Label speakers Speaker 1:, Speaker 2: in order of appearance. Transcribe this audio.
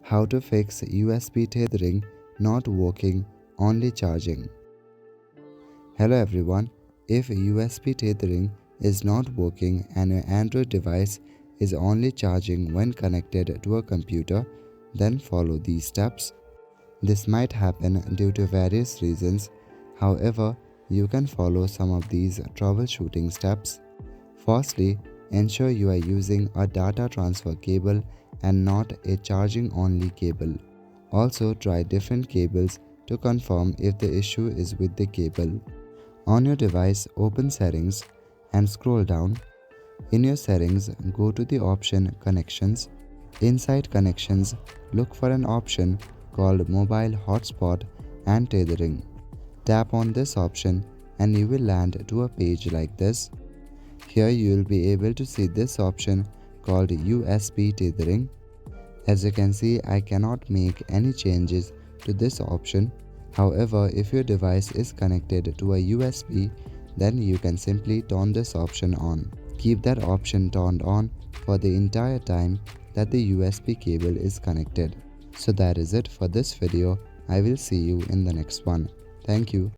Speaker 1: How to fix USB tethering not working, only charging. Hello everyone, if USB tethering is not working and your Android device is only charging when connected to a computer, then follow these steps. This might happen due to various reasons. However, you can follow some of these troubleshooting steps. Firstly, ensure you are using a data transfer cable and not a charging only cable. Also, try different cables to confirm if the issue is with the cable. On your device, open Settings and scroll down. In your settings, go to the option Connections. Inside Connections, look for an option called Mobile Hotspot and Tethering. Tap on this option and you will land to a page like this. Here you will be able to see this option called USB Tethering. As you can see, I cannot make any changes to this option. However, if your device is connected to a USB, then you can simply turn this option on. Keep that option turned on for the entire time that the USB cable is connected. So that is it for this video. I will see you in the next one. Thank you.